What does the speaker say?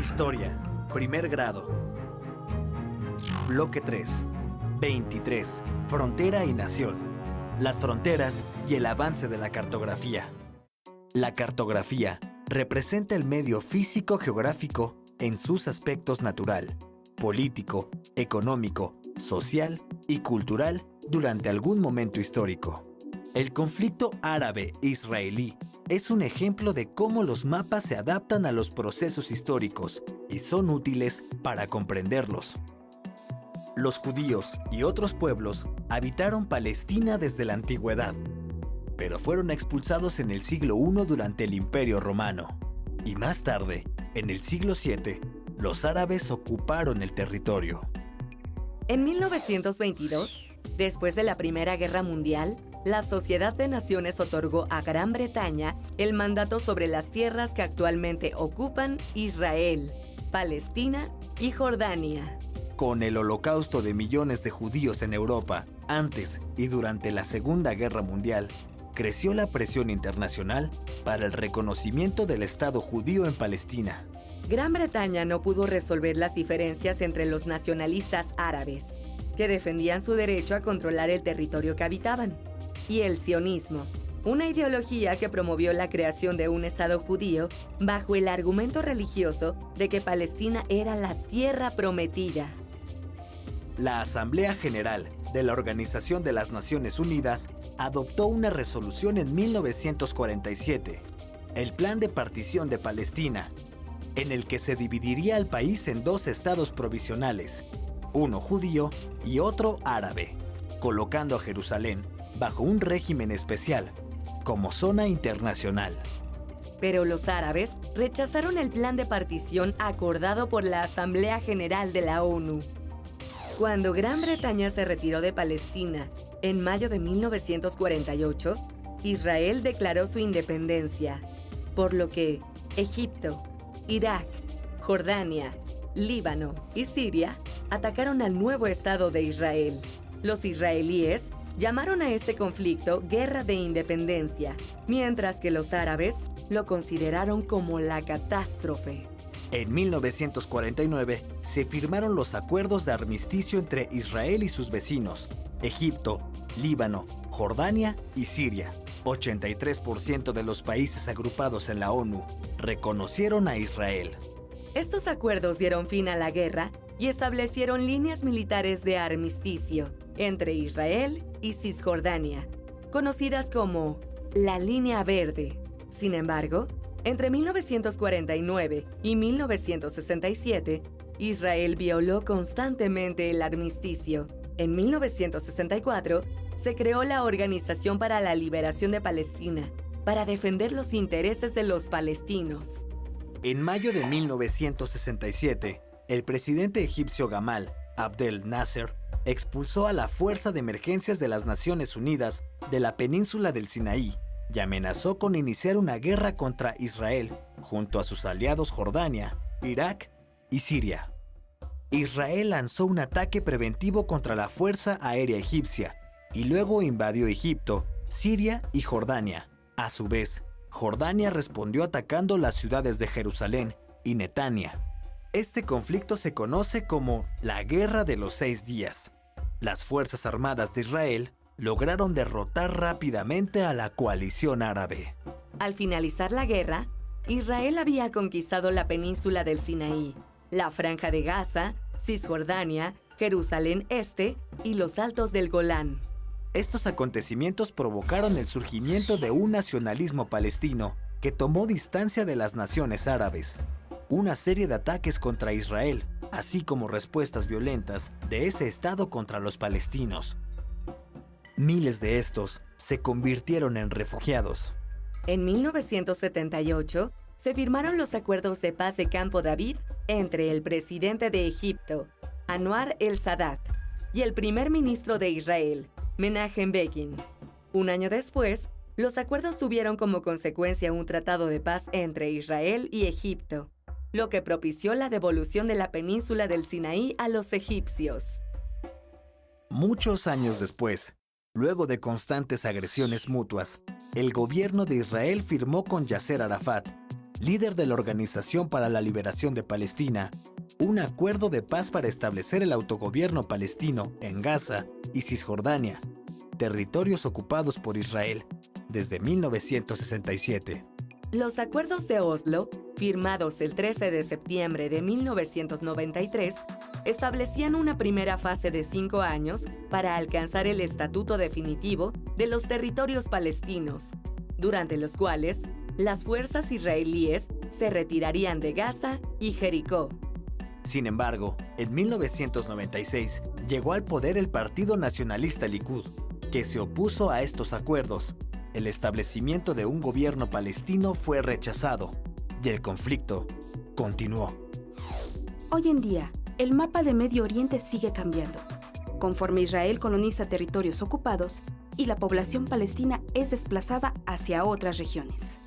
Historia, primer grado. Bloque 3. 23. Frontera y nación. Las fronteras y el avance de la cartografía. La cartografía representa el medio físico-geográfico en sus aspectos natural, político, económico, social y cultural durante algún momento histórico. El conflicto árabe-israelí es un ejemplo de cómo los mapas se adaptan a los procesos históricos y son útiles para comprenderlos. Los judíos y otros pueblos habitaron Palestina desde la antigüedad, pero fueron expulsados en el siglo I durante el Imperio Romano. Y más tarde, en el siglo VII, los árabes ocuparon el territorio. En 1922, después de la Primera Guerra Mundial, la Sociedad de Naciones otorgó a Gran Bretaña el mandato sobre las tierras que actualmente ocupan Israel, Palestina y Jordania. Con el holocausto de millones de judíos en Europa, antes y durante la Segunda Guerra Mundial, creció la presión internacional para el reconocimiento del Estado judío en Palestina. Gran Bretaña no pudo resolver las diferencias entre los nacionalistas árabes, que defendían su derecho a controlar el territorio que habitaban, y el sionismo, una ideología que promovió la creación de un Estado judío bajo el argumento religioso de que Palestina era la tierra prometida. La Asamblea General de la Organización de las Naciones Unidas adoptó una resolución en 1947, el Plan de Partición de Palestina, en el que se dividiría el país en dos estados provisionales, uno judío y otro árabe, colocando a Jerusalén bajo un régimen especial, como zona internacional. Pero los árabes rechazaron el plan de partición acordado por la Asamblea General de la ONU. Cuando Gran Bretaña se retiró de Palestina en mayo de 1948, Israel declaró su independencia, por lo que Egipto, Irak, Jordania, Líbano y Siria atacaron al nuevo Estado de Israel. Los israelíes llamaron a este conflicto Guerra de Independencia, mientras que los árabes lo consideraron como la catástrofe. En 1949 se firmaron los acuerdos de armisticio entre Israel y sus vecinos, Egipto, Líbano, Jordania y Siria. 83% de los países agrupados en la ONU reconocieron a Israel. Estos acuerdos dieron fin a la guerra y establecieron líneas militares de armisticio entre Israel y Cisjordania, conocidas como la Línea Verde. Sin embargo, entre 1949 y 1967, Israel violó constantemente el armisticio. En 1964, se creó la Organización para la Liberación de Palestina para defender los intereses de los palestinos. En mayo de 1967, el presidente egipcio Gamal Abdel Nasser expulsó a la Fuerza de Emergencias de las Naciones Unidas de la península del Sinaí y amenazó con iniciar una guerra contra Israel junto a sus aliados Jordania, Irak y Siria. Israel lanzó un ataque preventivo contra la Fuerza Aérea Egipcia y luego invadió Egipto, Siria y Jordania. A su vez, Jordania respondió atacando las ciudades de Jerusalén y Netania. Este conflicto se conoce como la Guerra de los 6 días. Las Fuerzas Armadas de Israel lograron derrotar rápidamente a la coalición árabe. Al finalizar la guerra, Israel había conquistado la península del Sinaí, la Franja de Gaza, Cisjordania, Jerusalén Este y los Altos del Golán. Estos acontecimientos provocaron el surgimiento de un nacionalismo palestino que tomó distancia de las naciones árabes. Una serie de ataques contra Israel, así como respuestas violentas de ese estado contra los palestinos. Miles de estos se convirtieron en refugiados. En 1978, se firmaron los acuerdos de paz de Campo David entre el presidente de Egipto, Anwar el-Sadat, y el primer ministro de Israel, Menachem Begin. Un año después, los acuerdos tuvieron como consecuencia un tratado de paz entre Israel y Egipto, lo que propició la devolución de la península del Sinaí a los egipcios. Muchos años después, luego de constantes agresiones mutuas, el gobierno de Israel firmó con Yasser Arafat líder de la Organización para la Liberación de Palestina, un acuerdo de paz para establecer el autogobierno palestino en Gaza y Cisjordania, territorios ocupados por Israel desde 1967. Los acuerdos de Oslo, firmados el 13 de septiembre de 1993, establecían una primera fase de 5 años para alcanzar el estatuto definitivo de los territorios palestinos, durante los cuales las fuerzas israelíes se retirarían de Gaza y Jericó. Sin embargo, en 1996 llegó al poder el Partido Nacionalista Likud, que se opuso a estos acuerdos. El establecimiento de un gobierno palestino fue rechazado y el conflicto continuó. Hoy en día, el mapa de Medio Oriente sigue cambiando, conforme Israel coloniza territorios ocupados y la población palestina es desplazada hacia otras regiones.